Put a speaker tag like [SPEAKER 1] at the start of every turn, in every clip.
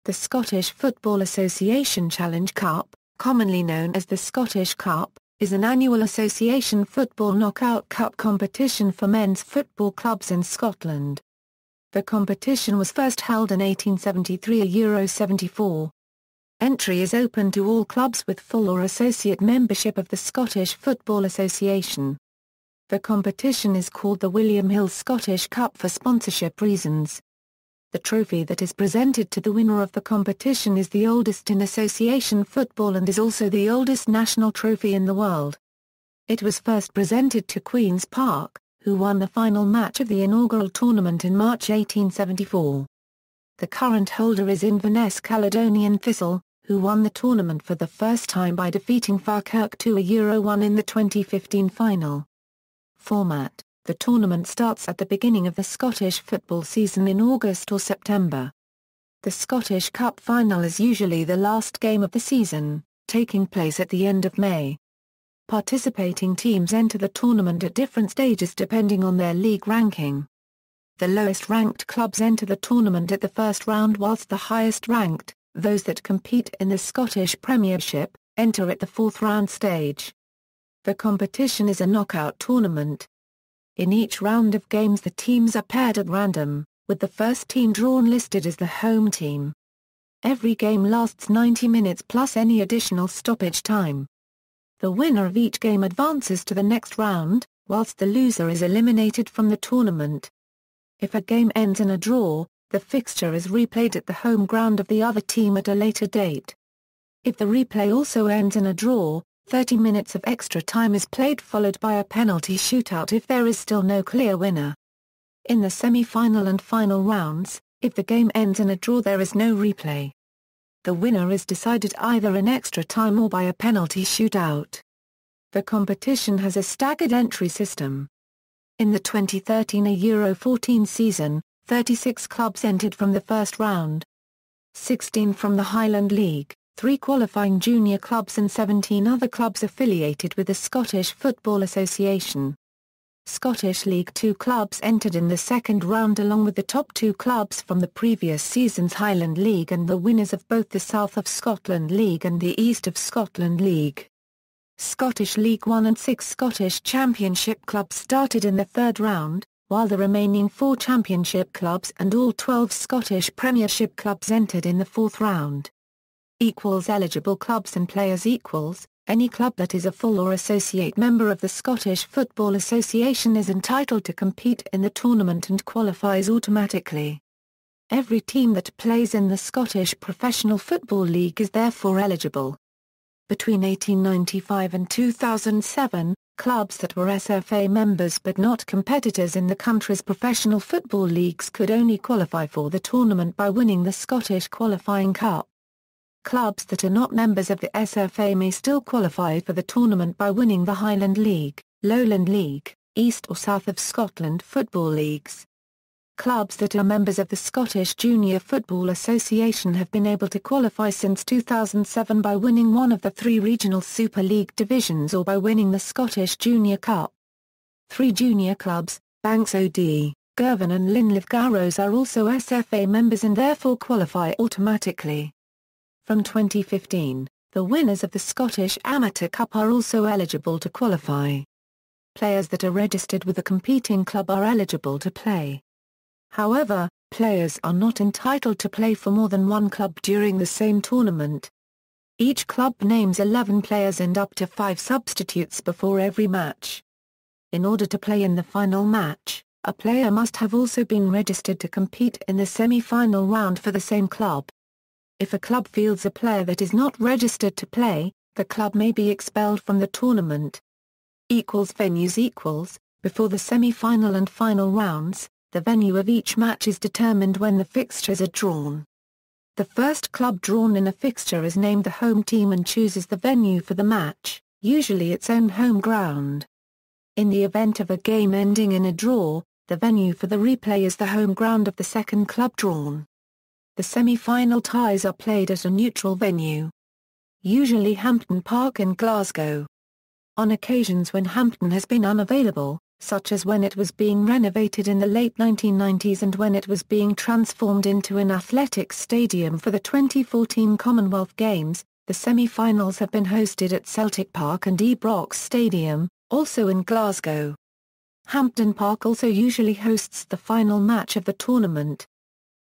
[SPEAKER 1] The Scottish Football Association Challenge Cup, commonly known as the Scottish Cup, is an annual association football knockout cup competition for men's football clubs in Scotland. The competition was first held in 1873 at Euro 74. Entry is open to all clubs with full or associate membership of the Scottish Football Association. The competition is called the William Hill Scottish Cup for sponsorship reasons. The trophy that is presented to the winner of the competition is the oldest in association football and is also the oldest national trophy in the world. It was first presented to Queen's Park, who won the final match of the inaugural tournament in March 1874. The current holder is Inverness Caledonian Thistle, who won the tournament for the first time by defeating Falkirk 2-1 in the 2015 final. Format: the tournament starts at the beginning of the Scottish football season in August or September. The Scottish Cup final is usually the last game of the season, taking place at the end of May. Participating teams enter the tournament at different stages depending on their league ranking. The lowest ranked clubs enter the tournament at the first round whilst the highest ranked, those that compete in the Scottish Premiership, enter at the fourth round stage. The competition is a knockout tournament. In each round of games the teams are paired at random, with the first team drawn listed as the home team. Every game lasts 90 minutes plus any additional stoppage time. The winner of each game advances to the next round, whilst the loser is eliminated from the tournament. If a game ends in a draw, the fixture is replayed at the home ground of the other team at a later date. If the replay also ends in a draw, 30 minutes of extra time is played followed by a penalty shootout if there is still no clear winner. In the semi-final and final rounds, if the game ends in a draw there is no replay. The winner is decided either in extra time or by a penalty shootout. The competition has a staggered entry system. In the 2013 Euro 14 season, 36 clubs entered from the first round. 16 from the Highland League, 3 qualifying junior clubs and 17 other clubs affiliated with the Scottish Football Association. Scottish League Two clubs entered in the second round along with the top 2 clubs from the previous season's Highland League and the winners of both the South of Scotland League and the East of Scotland League. Scottish League One and 6 Scottish Championship clubs started in the third round, while the remaining 4 Championship clubs and all 12 Scottish Premiership clubs entered in the fourth round. Eligible clubs and players any club that is a full or associate member of the Scottish Football Association is entitled to compete in the tournament and qualifies automatically. Every team that plays in the Scottish Professional Football League is therefore eligible. Between 1895 and 2007, clubs that were SFA members but not competitors in the country's professional football leagues could only qualify for the tournament by winning the Scottish Qualifying Cup. Clubs that are not members of the SFA may still qualify for the tournament by winning the Highland League, Lowland League, East or South of Scotland football leagues. Clubs that are members of the Scottish Junior Football Association have been able to qualify since 2007 by winning one of the 3 regional Super League divisions or by winning the Scottish Junior Cup. 3 junior clubs, Banks OD, Girvan and Linlith Garrows are also SFA members and therefore qualify automatically. From 2015, the winners of the Scottish Amateur Cup are also eligible to qualify. Players that are registered with a competing club are eligible to play. However, players are not entitled to play for more than one club during the same tournament. Each club names 11 players and up to 5 substitutes before every match. In order to play in the final match, a player must have also been registered to compete in the semi-final round for the same club. If a club fields a player that is not registered to play, the club may be expelled from the tournament. Venues. Before the semi-final and final rounds, the venue of each match is determined when the fixtures are drawn. The first club drawn in a fixture is named the home team and chooses the venue for the match, usually its own home ground. In the event of a game ending in a draw, the venue for the replay is the home ground of the second club drawn. The semi-final ties are played at a neutral venue. Usually Hampden Park in Glasgow. On occasions when Hampden has been unavailable, such as when it was being renovated in the late 1990s and when it was being transformed into an athletics stadium for the 2014 Commonwealth Games. The semi-finals have been hosted at Celtic Park and Ibrox Stadium, also in Glasgow. Hampden Park also usually hosts the final match of the tournament.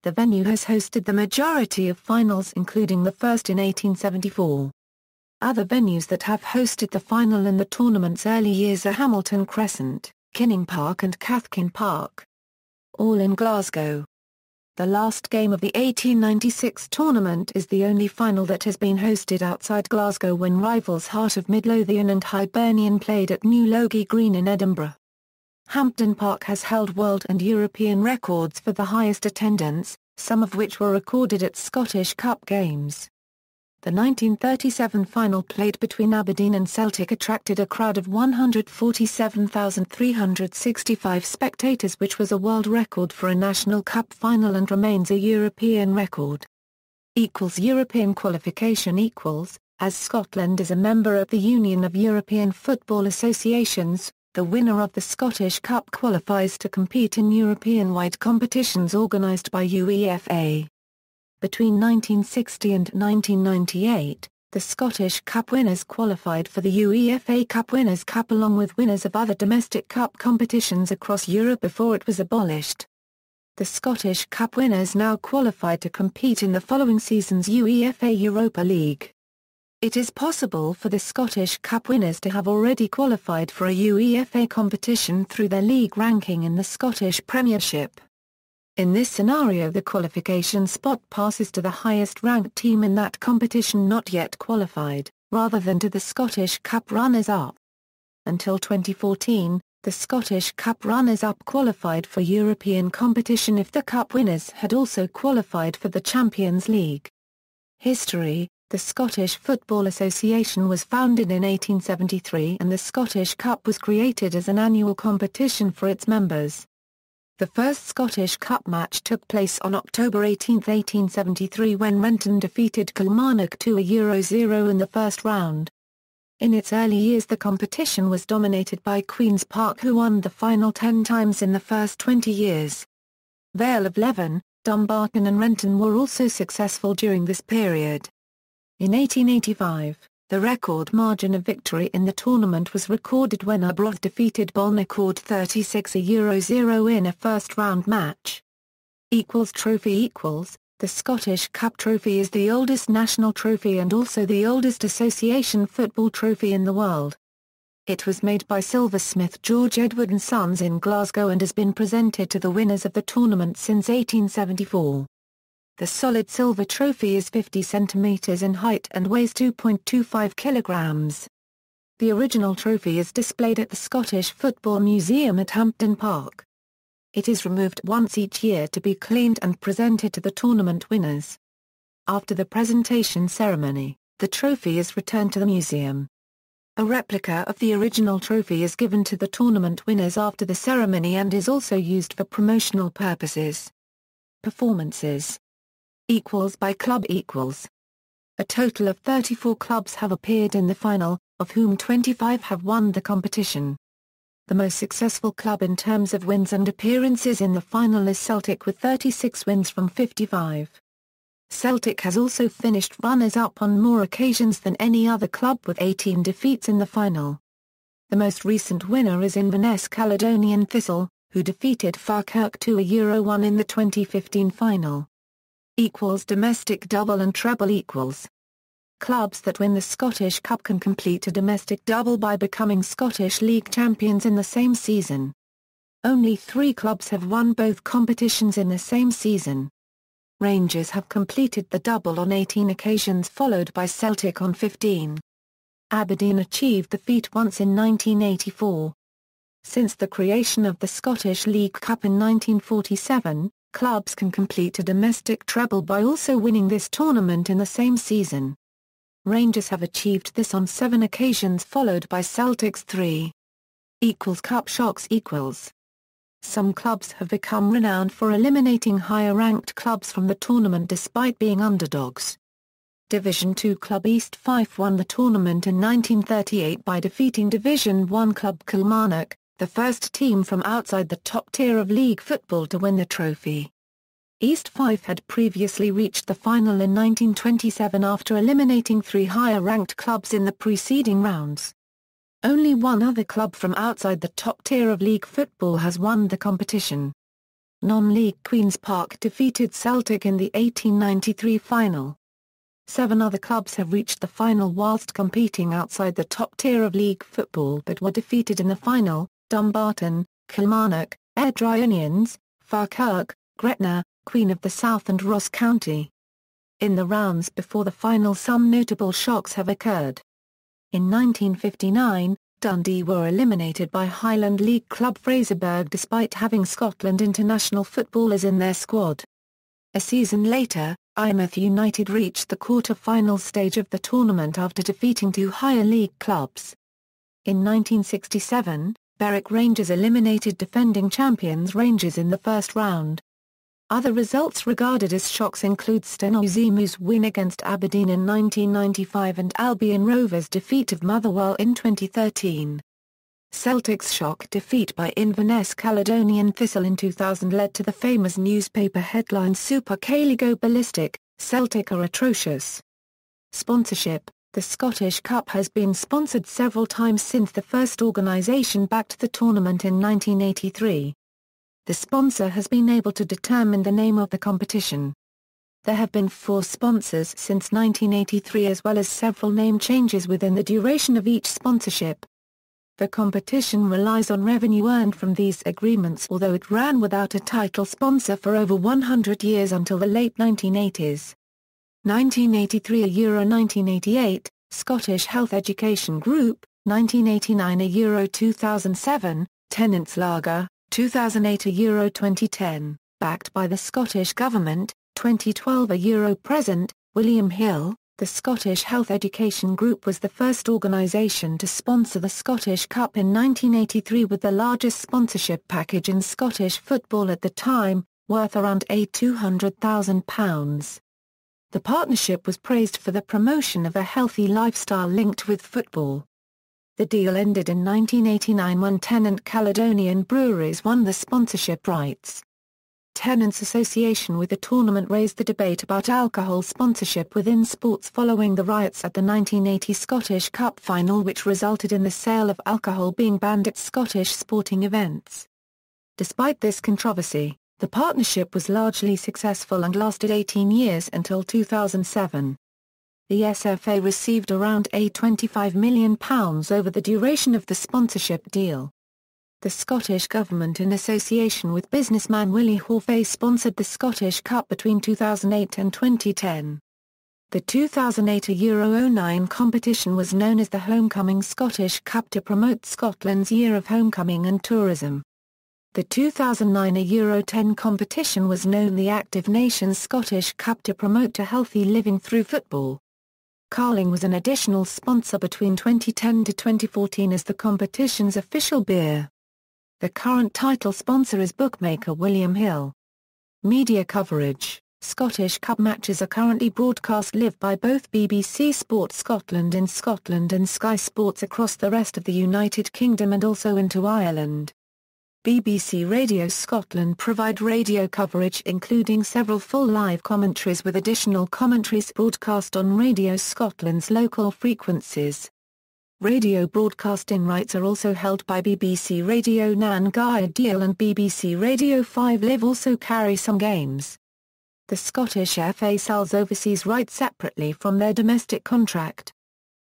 [SPEAKER 1] The venue has hosted the majority of finals, including the first in 1874. Other venues that have hosted the final in the tournament's early years are Hamilton Crescent, Kinning Park and Cathkin Park. All in Glasgow. The last game of the 1896 tournament is the only final that has been hosted outside Glasgow, when rivals Heart of Midlothian and Hibernian played at New Logie Green in Edinburgh. Hampden Park has held world and European records for the highest attendance, some of which were recorded at Scottish Cup games. The 1937 final played between Aberdeen and Celtic attracted a crowd of 147,365 spectators, which was a world record for a National Cup final and remains a European record. European qualification as Scotland is a member of the Union of European Football Associations, the winner of the Scottish Cup qualifies to compete in European-wide competitions organised by UEFA. Between 1960 and 1998, the Scottish Cup winners qualified for the UEFA Cup Winners' Cup along with winners of other domestic cup competitions across Europe before it was abolished. The Scottish Cup winners now qualified to compete in the following season's UEFA Europa League. It is possible for the Scottish Cup winners to have already qualified for a UEFA competition through their league ranking in the Scottish Premiership. In this scenario, the qualification spot passes to the highest-ranked team in that competition not yet qualified, rather than to the Scottish Cup runners-up. Until 2014, the Scottish Cup runners-up qualified for European competition if the Cup winners had also qualified for the Champions League. History: the Scottish Football Association was founded in 1873 and the Scottish Cup was created as an annual competition for its members. The first Scottish Cup match took place on October 18, 1873 when Renton defeated Kilmarnock 2-0 in the first round. In its early years the competition was dominated by Queen's Park, who won the final 10 times in the first 20 years. Vale of Leven, Dumbarton and Renton were also successful during this period. In 1885, the record margin of victory in the tournament was recorded when Arbroath defeated Balnacord 36-0 in a first-round match. Trophy The Scottish Cup Trophy is the oldest national trophy and also the oldest association football trophy in the world. It was made by silversmith George Edward and Sons in Glasgow and has been presented to the winners of the tournament since 1874. The solid silver trophy is 50 centimeters in height and weighs 2.25 kilograms. The original trophy is displayed at the Scottish Football Museum at Hampden Park. It is removed once each year to be cleaned and presented to the tournament winners. After the presentation ceremony, the trophy is returned to the museum. A replica of the original trophy is given to the tournament winners after the ceremony and is also used for promotional purposes. Performances by club. A total of 34 clubs have appeared in the final, of whom 25 have won the competition. The most successful club in terms of wins and appearances in the final is Celtic with 36 wins from 55. Celtic has also finished runners-up on more occasions than any other club with 18 defeats in the final. The most recent winner is Inverness Caledonian Thistle, who defeated Falkirk 2-1 in the 2015 final. Domestic double and treble. Clubs that win the Scottish Cup can complete a domestic double by becoming Scottish League champions in the same season. Only 3 clubs have won both competitions in the same season. Rangers have completed the double on 18 occasions, followed by Celtic on 15. Aberdeen achieved the feat once in 1984. Since the creation of the Scottish League Cup in 1947, clubs can complete a domestic treble by also winning this tournament in the same season. Rangers have achieved this on 7 occasions, followed by Celtic's 3. Cup shocks. Some clubs have become renowned for eliminating higher-ranked clubs from the tournament despite being underdogs. Division 2 club East Fife won the tournament in 1938 by defeating Division 1 club Kilmarnock, the first team from outside the top tier of league football to win the trophy. East Fife had previously reached the final in 1927 after eliminating 3 higher-ranked clubs in the preceding rounds. Only one other club from outside the top tier of league football has won the competition. Non-league Queen's Park defeated Celtic in the 1893 final. 7 other clubs have reached the final whilst competing outside the top tier of league football but were defeated in the final: Dumbarton, Kilmarnock, Airdrie Onions, Falkirk, Gretna, Queen of the South and Ross County. In the rounds before the final some notable shocks have occurred. In 1959, Dundee were eliminated by Highland League club Fraserburgh despite having Scotland international footballers in their squad. A season later, Eyemouth United reached the quarter-final stage of the tournament after defeating 2 higher league clubs. In 1967, Berwick Rangers eliminated defending champions Rangers in the first round. Other results regarded as shocks include Stenozimu's win against Aberdeen in 1995 and Albion Rovers' defeat of Motherwell in 2013. Celtic's shock defeat by Inverness Caledonian Thistle in 2000 led to the famous newspaper headline "Super Cayley go ballistic, Celtic are atrocious." Sponsorship: the Scottish Cup has been sponsored several times since the first organisation backed the tournament in 1983. The sponsor has been able to determine the name of the competition. There have been 4 sponsors since 1983 as well as several name changes within the duration of each sponsorship. The competition relies on revenue earned from these agreements although it ran without a title sponsor for over 100 years until the late 1980s. 1983 Euro 1988, Scottish Health Education Group, 1989 Euro 2007, Tennent's Lager, 2008 Euro 2010, backed by the Scottish Government, 2012 Euro present, William Hill. The Scottish Health Education Group was the first organisation to sponsor the Scottish Cup in 1983 with the largest sponsorship package in Scottish football at the time, worth around £200,000. The partnership was praised for the promotion of a healthy lifestyle linked with football. The deal ended in 1989 when Tennent Caledonian Breweries won the sponsorship rights. Tennent's association with the tournament raised the debate about alcohol sponsorship within sports following the riots at the 1980 Scottish Cup final which resulted in the sale of alcohol being banned at Scottish sporting events. Despite this controversy, the partnership was largely successful and lasted 18 years until 2007. The SFA received around £25 million over the duration of the sponsorship deal. The Scottish Government in association with businessman Willie Horfey sponsored the Scottish Cup between 2008 and 2010. The 2008 Euro 09 competition was known as the Homecoming Scottish Cup to promote Scotland's Year of Homecoming and Tourism. The 2009 Euro 10 competition was known the Active Nations Scottish Cup to promote a healthy living through football. Carling was an additional sponsor between 2010 to 2014 as the competition's official beer. The current title sponsor is bookmaker William Hill. Media coverage: Scottish Cup matches are currently broadcast live by both BBC Sport Scotland in Scotland and Sky Sports across the rest of the United Kingdom and also into Ireland. BBC Radio Scotland provide radio coverage including several full live commentaries with additional commentaries broadcast on Radio Scotland's local frequencies. Radio broadcasting rights are also held by BBC Radio Nan Gaidheal and BBC Radio 5 Live also carry some games. The Scottish FA sells overseas rights separately from their domestic contract.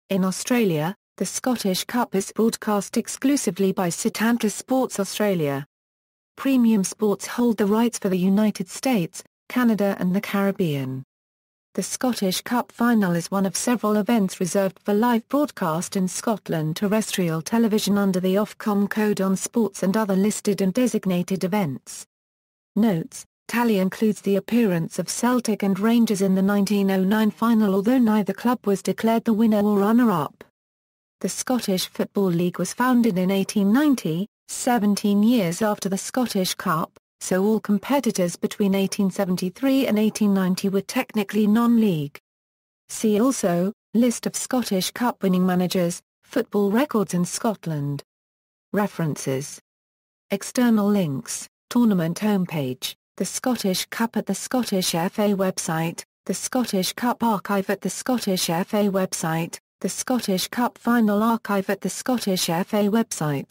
[SPEAKER 1] In Australia, the Scottish Cup is broadcast exclusively by Setanta Sports Australia. Premium Sports hold the rights for the United States, Canada and the Caribbean. The Scottish Cup final is one of several events reserved for live broadcast in Scotland terrestrial television under the Ofcom code on sports and other listed and designated events. Notes: tally includes the appearance of Celtic and Rangers in the 1909 final although neither club was declared the winner or runner-up. The Scottish Football League was founded in 1890, 17 years after the Scottish Cup, so all competitors between 1873 and 1890 were technically non-league. See also, List of Scottish Cup winning managers, football records in Scotland. References. External links, Tournament homepage, the Scottish Cup at the Scottish FA website, the Scottish Cup archive at the Scottish FA website, the Scottish Cup final archive at the Scottish FA website.